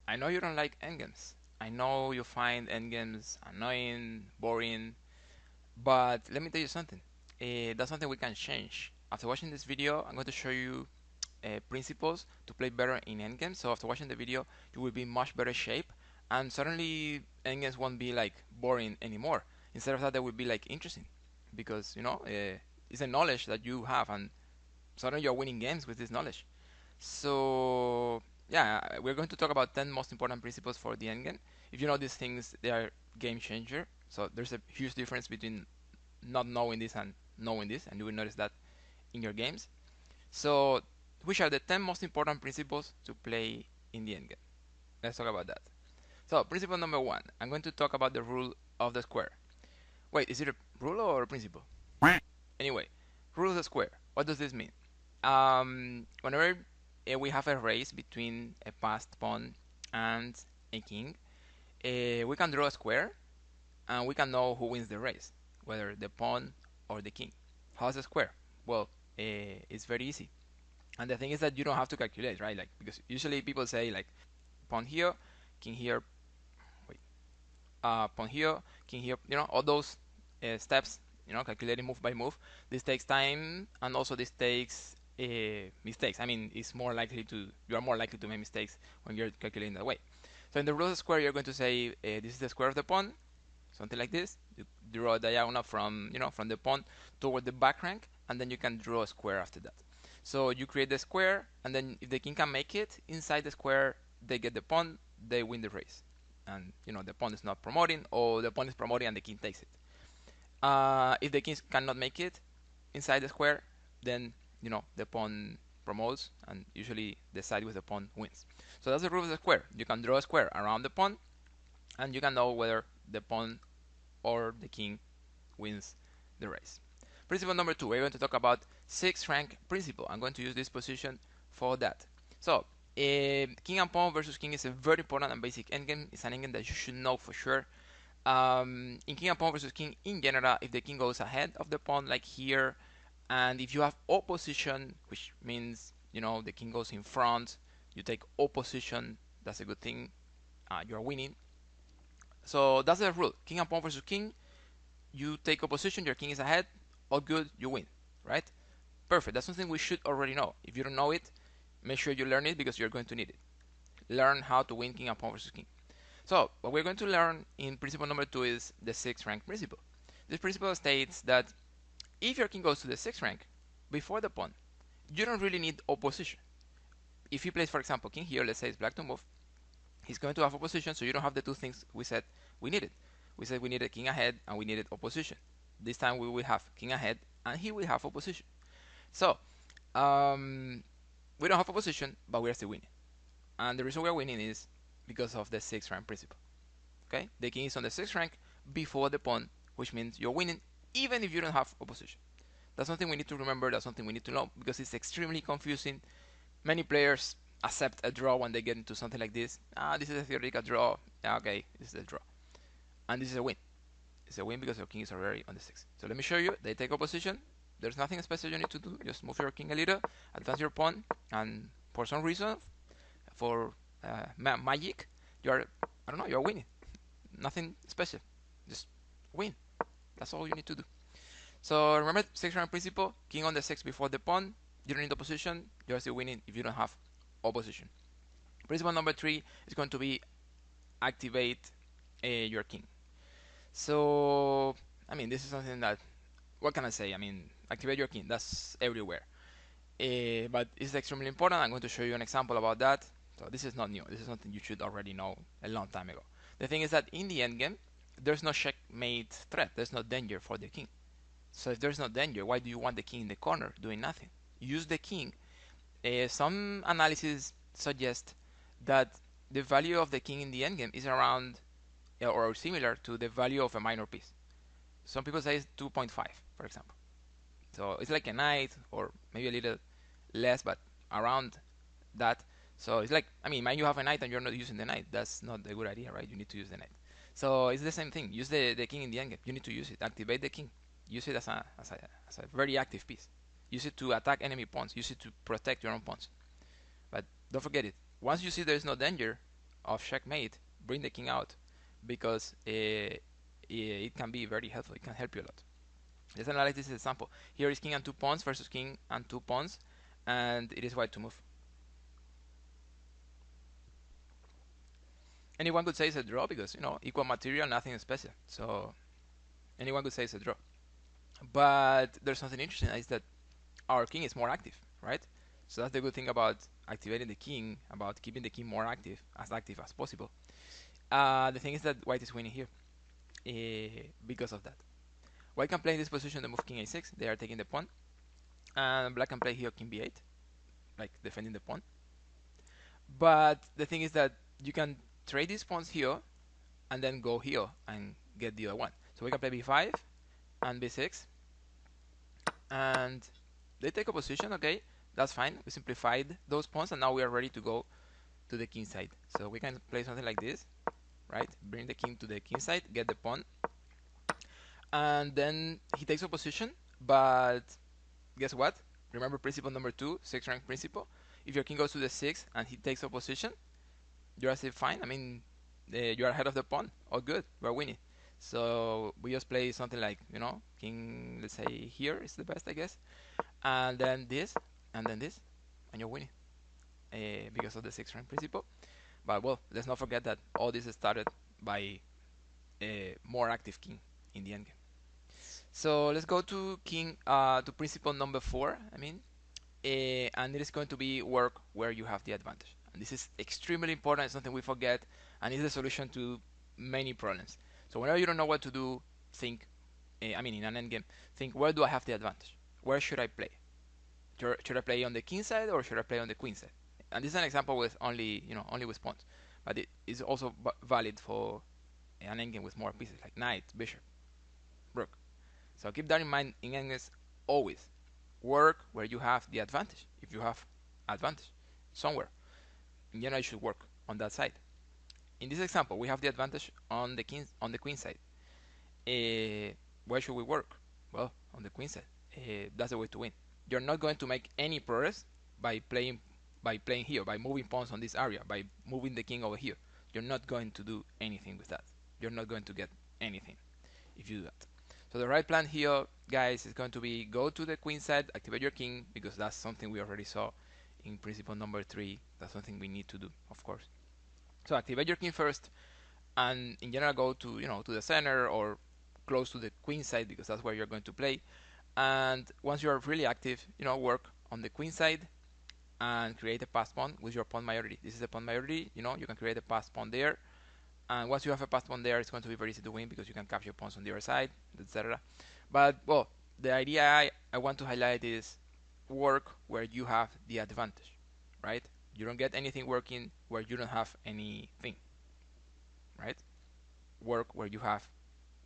I know you don't like endgames. I know you find endgames annoying, boring, but let me tell you something. That's something we can change. After watching this video, I'm going to show you principles to play better in endgames. So after watching the video, you will be in much better shape, and suddenly endgames won't be like boring anymore. Instead of that, they will be like interesting, because it's a knowledge that you have, and suddenly you're winning games with this knowledge. So yeah, we're going to talk about 10 most important principles for the endgame. If you know these things, they are game changer. So there's a huge difference between not knowing this and knowing this, and you will notice that in your games. So which are the 10 most important principles to play in the endgame? Let's talk about that. So principle number one, I'm going to talk about the rule of the square. Wait, is it a rule or a principle? Anyway, rule of the square. What does this mean? Whenever we have a race between a passed pawn and a king, we can draw a square and we can know who wins the race, whether the pawn or the king. How's a square? Well, it's very easy. And the thing is that you don't have to calculate, right? Like, because usually people say like pawn here, king here, wait, pawn here, king here, all those steps, calculating move by move. This takes time, and also this takes mistakes. I mean, you are more likely to make mistakes when you're calculating that way. So in the rules of square, you're going to say this is the square of the pawn, something like this. You draw a diagonal from the pawn toward the back rank, and then you can draw a square after that. So you create the square, and then if the king can make it inside the square, they get the pawn, they win the race. And the pawn is not promoting, or the pawn is promoting and the king takes it. If the king cannot make it inside the square, then the pawn promotes, and usually the side with the pawn wins. So that's the rule of the square. You can draw a square around the pawn, and you can know whether the pawn or the king wins the race. Principle number two, we're going to talk about sixth rank principle. I'm going to use this position for that. So, king and pawn versus king is a very important and basic endgame. It's an endgame that you should know for sure. In king and pawn versus king, in general, if the king goes ahead of the pawn, like here, and if you have opposition, which means the king goes in front, you take opposition. That's a good thing. You're winning. So that's the rule. King and pawn versus king. You take opposition. Your king is ahead. All good. You win. Right? Perfect. That's something we should already know. If you don't know it, make sure you learn it because you're going to need it. Learn how to win king and pawn versus king. So what we're going to learn in principle number two is the sixth rank principle. This principle states that if your king goes to the sixth rank before the pawn, you don't really need opposition. If he plays, for example, king here, let's say it's black to move, he's going to have opposition, so you don't have the two things we said we needed. We said we needed king ahead and we needed opposition. This time we will have king ahead and he will have opposition. So we don't have opposition, but we are still winning. And the reason we are winning is because of the sixth rank principle. Okay, the king is on the sixth rank before the pawn, which means you're winning even if you don't have opposition. That's something we need to remember. That's something we need to know because it's extremely confusing. Many players accept a draw when they get into something like this. This is a theoretical draw. Okay, this is a draw, and this is a win. It's a win because your king is already on the sixth. So let me show you. They take opposition. There's nothing special you need to do. Just move your king a little, advance your pawn, and for some reason, for magic, you're you're winning. Nothing special. Just win. That's all you need to do. So remember six rank principle. King on the six before the pawn. You don't need opposition. You're still winning if you don't have opposition. Principle number three is going to be activate your king. So I mean, this is something that, what can I say? I mean, activate your king. That's everywhere. But it's extremely important. I'm going to show you an example about that. So this is not new. This is something you should already know a long time ago. The thing is that in the endgame, there's no checkmate threat. There's no danger for the king. So if there's no danger, why do you want the king in the corner doing nothing? Use the king. Some analysis suggest that the value of the king in the endgame is around or similar to the value of a minor piece. Some people say it's 2.5, for example. So it's like a knight, or maybe a little less, but around that. So it's like, I mean, mind you have a knight and you're not using the knight. That's not a good idea, right? You need to use the knight. So it's the same thing. Use the king in the endgame. You need to use it. Activate the king. Use it as a very active piece. Use it to attack enemy pawns. Use it to protect your own pawns. But don't forget it. Once you see there is no danger, of checkmate, bring the king out because it can be very helpful. It can help you a lot. Let's analyze this example. Here is king and two pawns versus king and two pawns, and it is white to move. Anyone could say it's a draw because equal material, nothing special. So anyone could say it's a draw. But there's something interesting is that our king is more active, right? So that's the good thing about activating the king, about keeping the king more active as possible. The thing is that white is winning here because of that. White can play in this position the move king a6. They are taking the pawn, and black can play here king b8, like defending the pawn. But the thing is that you can trade these pawns here and then go here and get the other one. So we can play b5 and b6, and they take a position. Okay, that's fine. We simplified those pawns, and now we are ready to go to the king side. So we can play something like this, right? Bring the king to the king side, get the pawn, and then he takes a position. But guess what? Remember principle number 2, 6 rank principle. If your king goes to the 6 and he takes a position, you're still fine. I mean, you are ahead of the pawn. All good. We're winning. So we just play something like king. Let's say here is the best, I guess, and then this, and then this, and you're winning because of the 6 rank principle. But well, let's not forget that all this started by a more active king in the endgame. So let's go to king to principle number 4. I mean, and it is going to be work where you have the advantage. And this is extremely important. It's something we forget, and it's the solution to many problems. So whenever you don't know what to do, think. I mean, in an endgame, think where do I have the advantage? Where should I play? Should I play on the king side or should I play on the queen side? And this is an example with only with pawns, but it is also valid for an endgame with more pieces like knight, bishop, rook. So keep that in mind in endgames always. Work where you have the advantage. If you have advantage somewhere, in general, you should work on that side. In this example, we have the advantage on the queen side. Where should we work? Well, on the queen side. That's the way to win. You're not going to make any progress by playing here, by moving pawns on this area, by moving the king over here. You're not going to do anything with that. You're not going to get anything if you do that. So the right plan here, guys, is going to be go to the queen side, activate your king, because that's something we already saw in principle number 3. That's something we need to do, of course. So activate your king first, and in general go to to the center or close to the queen side because that's where you're going to play. And once you are really active, work on the queen side and create a passed pawn with your pawn majority. This is a pawn majority. You can create a passed pawn there. And once you have a passed pawn there, it's going to be very easy to win because you can capture pawns on the other side, etc. But well, the idea I want to highlight is work where you have the advantage, right? You don't get anything working where you don't have anything, right? Work where you have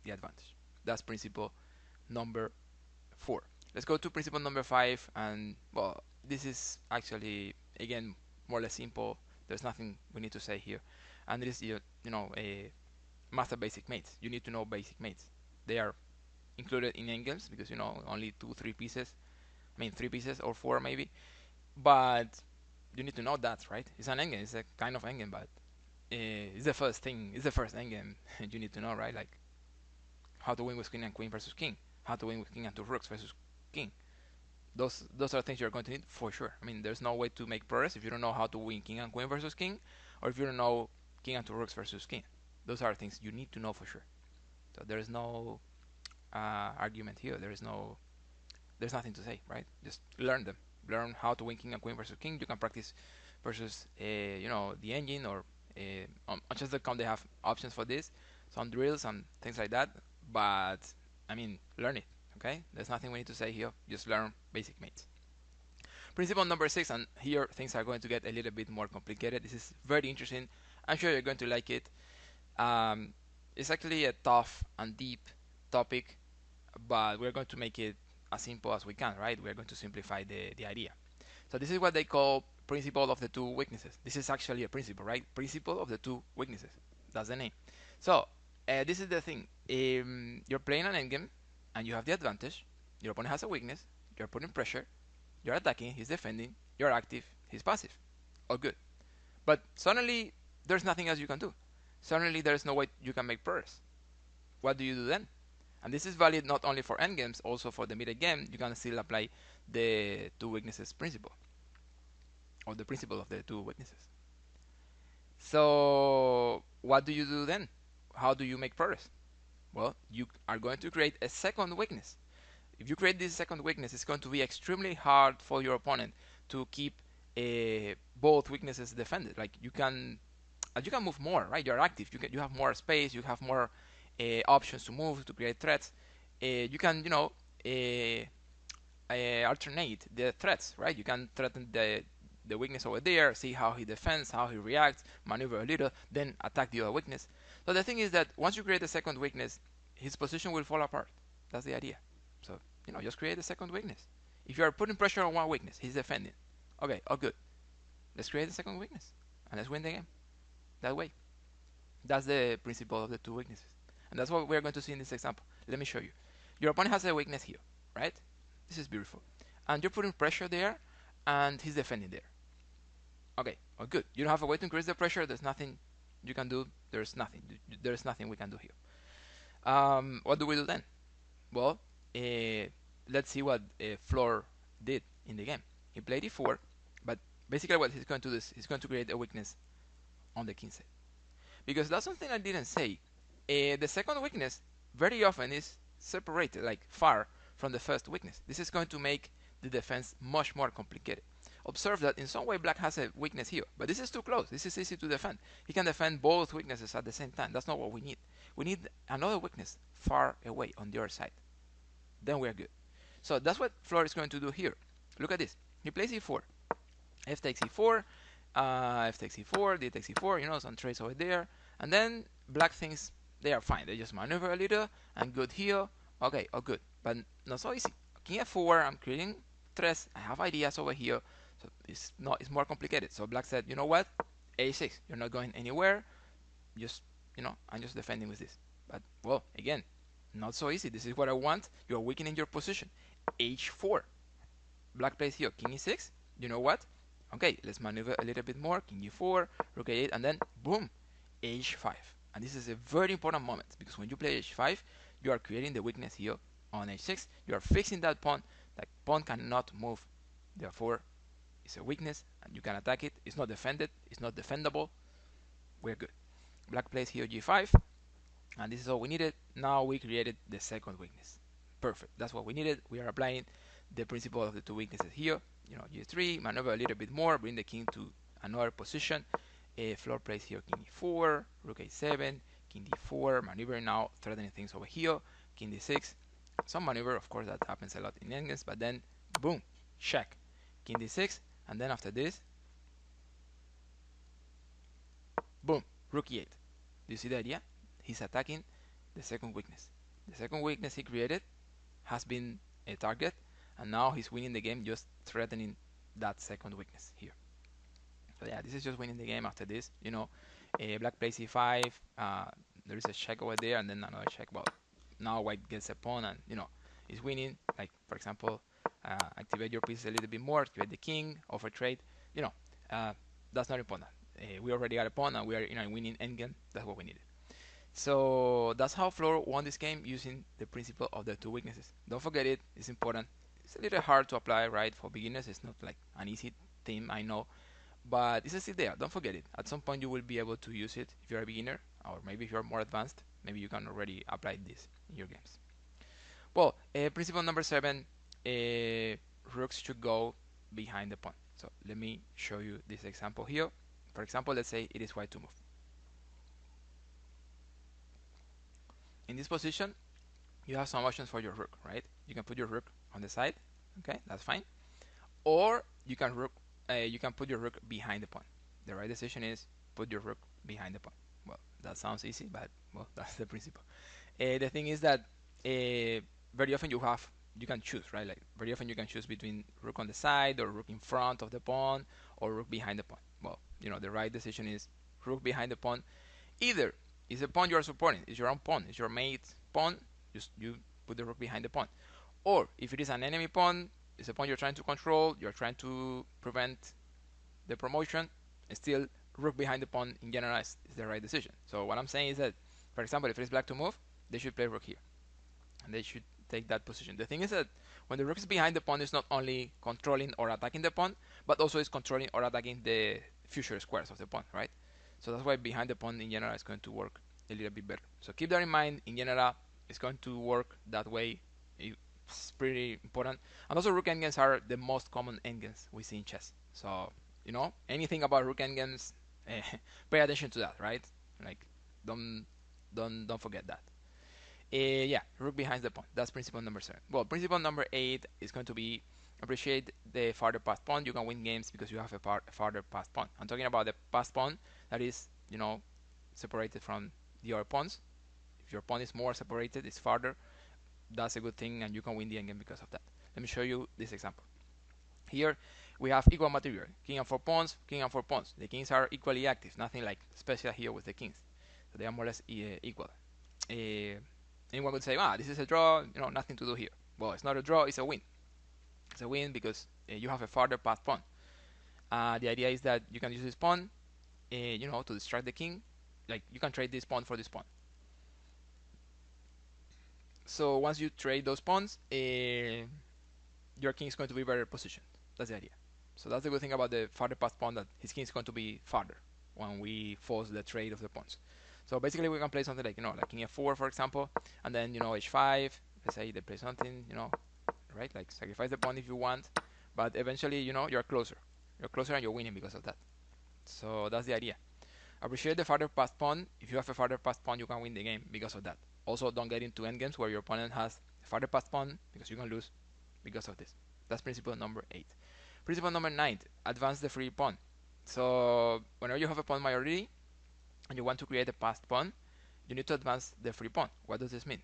the advantage. That's principle number 4. Let's go to principle number 5, and well, this is actually again more or less simple. There's nothing we need to say here, and it is a master basic mates. You need to know basic mates. They are included in endgames because only 3 pieces. I mean 3 pieces or 4 maybe, but you need to know that, right? It's an endgame. It's a kind of endgame, but it's the first thing. It's the first endgame you need to know, right? Like how to win with king and queen versus king, how to win with king and 2 rooks versus king. Those are things you're going to need for sure. I mean, there's no way to make progress if you don't know how to win king and queen versus king, or if you don't know king and 2 rooks versus king. Those are things you need to know for sure. So there is no argument here. There's nothing to say, right? Just learn them. Learn how to win king and queen versus king. You can practice versus the engine or on chess.com they have options for this, some drills and things like that. But I mean, learn it. Okay, there's nothing we need to say here. Just learn basic mates. Principle number 6, and here things are going to get a little bit more complicated. This is very interesting. I'm sure you're going to like it. It's actually a tough and deep topic, but we're going to make it as simple as we can, right? We're going to simplify the idea. So this is what they call principle of the 2 weaknesses. This is actually a principle, right? Principle of the 2 weaknesses. That's the name. So this is the thing. You're playing an endgame, and you have the advantage. Your opponent has a weakness. You're putting pressure. You're attacking. He's defending. You're active. He's passive. All good. But suddenly there's nothing else you can do. Suddenly there's no way you can make progress. What do you do then? And this is valid not only for endgames, also for the mid game. You can still apply the two weaknesses principle, or the principle of the two weaknesses. So what do you do then? How do you make progress? Well, you are going to create a second weakness. If you create this second weakness, it's going to be extremely hard for your opponent to keep both weaknesses defended. Like you can move more, right? You're active. You have more space. You have more options to move to create threats. You can alternate the threats, right? You can threaten the weakness over there, see how he defends, how he reacts, maneuver a little, then attack the other weakness. So the thing is that once you create a second weakness, his position will fall apart. That's the idea. So just create a second weakness. If you are putting pressure on one weakness, he's defending. Okay, oh good. Let's create a second weakness and let's win the game that way. That's the principle of the two weaknesses, and that's what we're going to see in this example. Let me show you. Your opponent has a weakness here, right? This is beautiful, and you're putting pressure there, and he's defending there. Okay, oh good. You don't have a way to increase the pressure. There's nothing you can do. There's nothing. There's nothing we can do here. What do we do then? Well, let's see what Floor did in the game. He played e4, but basically what he's going to do is he's going to create a weakness on the king side. Because that's something I didn't say. The second weakness very often is separated, like far from the first weakness. This is going to make the defense much more complicated. Observe that in some way black has a weakness here, but this is too close. This is easy to defend. He can defend both weaknesses at the same time. That's not what we need. We need another weakness far away on the other side. Then we're good. So that's what Floor is going to do here. Look at this. He plays e4. F takes e4, f takes e4, d takes e4, some trades over there. And then black thinks they are fine. They just maneuver a little and good here. Okay, oh good. But not so easy. King f4, I'm creating threats. I have ideas over here. So it's more complicated. So black said, you know what? a6. You're not going anywhere. Just, I'm just defending with this. But, well, again, not so easy. This is what I want. You're weakening your position. h4. Black plays here. King e6. You know what? Okay, let's maneuver a little bit more. King e4, rook a8, and then boom, h5. And this is a very important moment because when you play h5, you are creating the weakness here on h6. You are fixing that pawn. That pawn cannot move. Therefore, it's a weakness, and you can attack it. It's not defended. It's not defendable. We're good. Black plays here g5, and this is all we needed. Now we created the second weakness. Perfect. That's what we needed. We are applying the principle of the two weaknesses here. G3, maneuver a little bit more, bring the king to another position. Floor plays here king e4, rook a7, king d4, maneuvering now, threatening things over here, king d6. Some maneuver, of course, that happens a lot in endgames, but then boom, check, king d6, and then after this, boom, rook e8. Do you see the idea? He's attacking the second weakness. The second weakness he created has been a target, and now he's winning the game just threatening that second weakness here. So yeah, this is just winning the game after this. Black plays e5, there is a check over there, and then another check. Well, now white gets a pawn, and is winning. Like, for example, activate your pieces a little bit more, activate the king, offer trade. That's not important. We already got a pawn, and we are winning endgame. That's what we needed. So that's how Floor won this game using the principle of the two weaknesses. Don't forget it. It's important. It's a little hard to apply, right? For beginners, it's not like an easy thing, I know. But it's still there. Don't forget it. At some point, you will be able to use it if you're a beginner, or maybe if you're more advanced, maybe you can already apply this in your games. Well, principle number 7, rooks should go behind the pawn. So let me show you this example here. For example, let's say it is white to move. In this position, you have some options for your rook, right? You can put your rook on the side, okay, that's fine. Or you can put your rook behind the pawn. The right decision is put your rook behind the pawn. Well, that sounds easy, but well, that's the principle. The thing is that very often you can choose, right? Like very often you can choose between rook on the side or rook in front of the pawn or rook behind the pawn. Well, the right decision is rook behind the pawn. Either it's a pawn you are supporting, it's your own pawn, it's your mate's pawn, you put the rook behind the pawn. Or if it is an enemy pawn, it's a pawn you're trying to control, you're trying to prevent the promotion, still rook behind the pawn in general is the right decision. So what I'm saying is that, for example, if it's black to move, they should play rook here, and they should take that position. The thing is that when the rook is behind the pawn, it's not only controlling or attacking the pawn, but also is controlling or attacking the future squares of the pawn, right? So that's why behind the pawn in general is going to work a little bit better. So keep that in mind. In general, it's going to work that way. It's pretty important. And also rook endgames are the most common endgames we see in chess. So anything about rook endgames, eh, pay attention to that, right? Like don't don't forget that. Yeah, rook behind the pawn. That's principle number 7. Well, principle number 8 is going to be appreciate the farther passed pawn. You can win games because you have a farther passed pawn. I'm talking about the passed pawn that is, separated from the other pawns. If your pawn is more separated, it's farther. That's a good thing, and you can win the endgame because of that. Let me show you this example. Here we have equal material. King and 4 pawns, king and 4 pawns. The kings are equally active. Nothing like special here with the kings. So they are more or less equal. Uh, Anyone could say, this is a draw, nothing to do here. Well, it's not a draw, it's a win. It's a win because you have a farther path pawn. The idea is that you can use this pawn, to distract the king. Like, you can trade this pawn for this pawn. So once you trade those pawns, your king is going to be better positioned. That's the idea. So that's the good thing about the farther path pawn, that his king is going to be farther when we force the trade of the pawns. So basically we can play something like, like king f4, for example, and then, h5. Let's say they play something, right? Like sacrifice the pawn if you want, but eventually, you're closer. You're closer and you're winning because of that. So that's the idea. Appreciate the farther passed pawn. If you have a farther passed pawn, you can win the game because of that. Also, don't get into endgames where your opponent has a farther passed pawn because you can lose because of this. That's principle number 8. Principle number 9, advance the free pawn. So whenever you have a pawn majority, and you want to create a passed pawn, you need to advance the free pawn. What does this mean?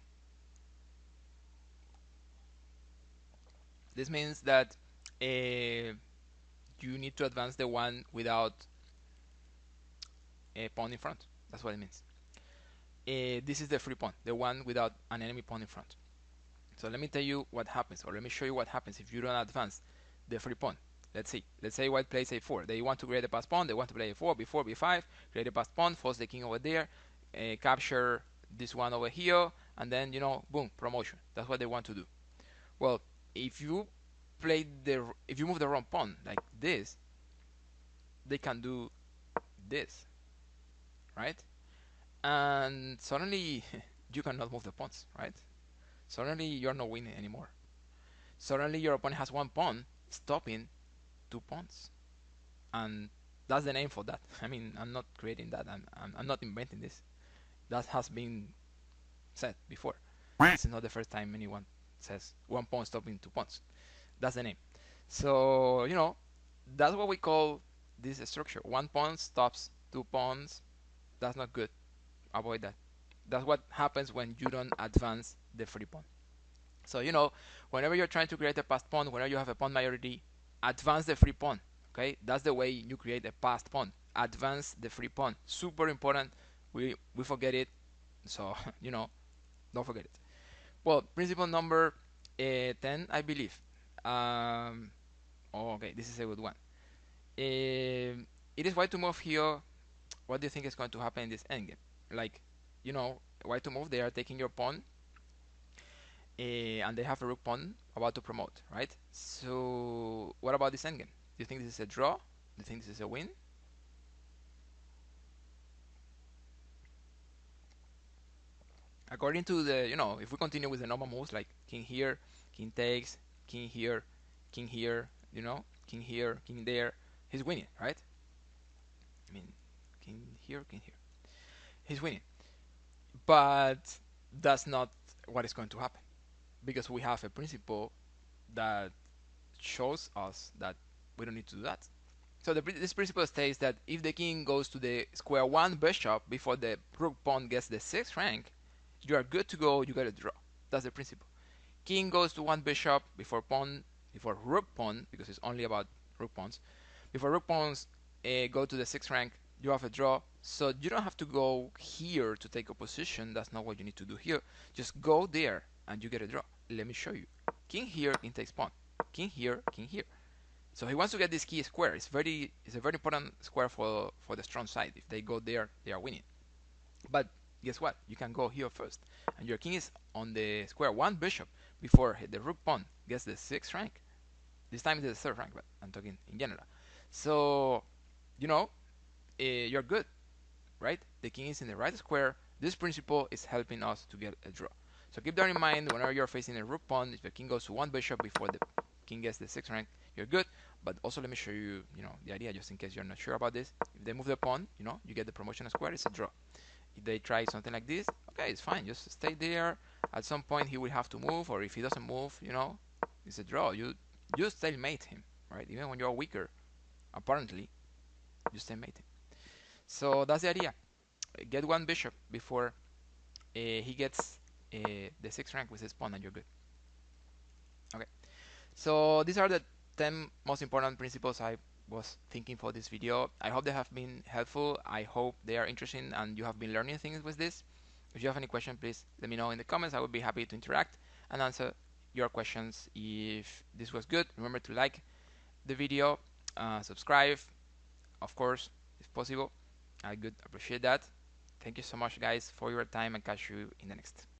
This means that you need to advance the one without a pawn in front. That's what it means. This is the free pawn, the one without an enemy pawn in front. So let me tell you what happens, or let me show you what happens if you don't advance the free pawn. Let's see. Let's say white plays a4. They want to create a passed pawn. They want to play a4, b4, b5, create a passed pawn, force the king over there, capture this one over here, and then, boom, promotion. That's what they want to do. Well, if you move the wrong pawn like this, they can do this, right? And suddenly you cannot move the pawns, right? Suddenly you're not winning anymore. Suddenly your opponent has one pawn stopping 2 pawns, and that's the name for that. I mean, I'm not creating that. I'm not inventing this. That has been said before. This is not the first time anyone says one pawn stopping 2 pawns. That's the name. So that's what we call this structure. One pawn stops 2 pawns. That's not good. Avoid that. That's what happens when you don't advance the free pawn. So whenever you're trying to create a passed pawn, whenever you have a pawn majority, advance the free pawn. Okay, that's the way you create a passed pawn. Advance the free pawn. Super important. We forget it. So don't forget it. Well, principle number 10, I believe. Okay, this is a good one. It is white to move here. What do you think is going to happen in this endgame? Like, white to move, they are taking your pawn, and they have a rook pawn about to promote, right? So, what about this endgame? Do you think this is a draw? Do you think this is a win? According to the, if we continue with the normal moves like king here, king takes, king here, king here, king here, king there, he's winning, right? I mean, king here, king here. He's winning. But that's not what is going to happen, because we have a principle that shows us that we don't need to do that. So this principle states that if the king goes to the square 1 bishop before the rook pawn gets the 6th rank, you are good to go, you get a draw. That's the principle. King goes to 1 bishop before rook pawn, because it's only about rook pawns. Before rook pawns go to the 6th rank, you have a draw. So you don't have to go here to take a position. That's not what you need to do here. Just go there and you get a draw. Let me show you. King here, king takes pawn. King here, king here. So he wants to get this key square. It's a very important square for the strong side. If they go there, they are winning. But guess what? You can go here first, and your king is on the square one bishop before the rook pawn gets the sixth rank. This time it's the third rank, but I'm talking in general. So you know you're good, right? The king is in the right square. This principle is helping us to get a draw. So keep that in mind whenever you're facing a rook pawn. If the king goes to one bishop before the king gets the sixth rank, you're good. But also let me show you, the idea just in case you're not sure about this. If they move the pawn, you get the promotion square. It's a draw. If they try something like this, okay, it's fine. Just stay there. At some point he will have to move, or if he doesn't move, it's a draw. You stalemate him, right? Even when you're weaker, apparently, you stalemate him. So that's the idea. Get one bishop before he gets the sixth rank with his pawn, and you're good. Okay. So these are the 10 most important principles I was thinking for this video. I hope they have been helpful. I hope they are interesting and you have been learning things with this. If you have any question, please let me know in the comments. I would be happy to interact and answer your questions. If this was good, remember to like the video, subscribe, of course, if possible. I would appreciate that. Thank you so much, guys, for your time, and catch you in the next.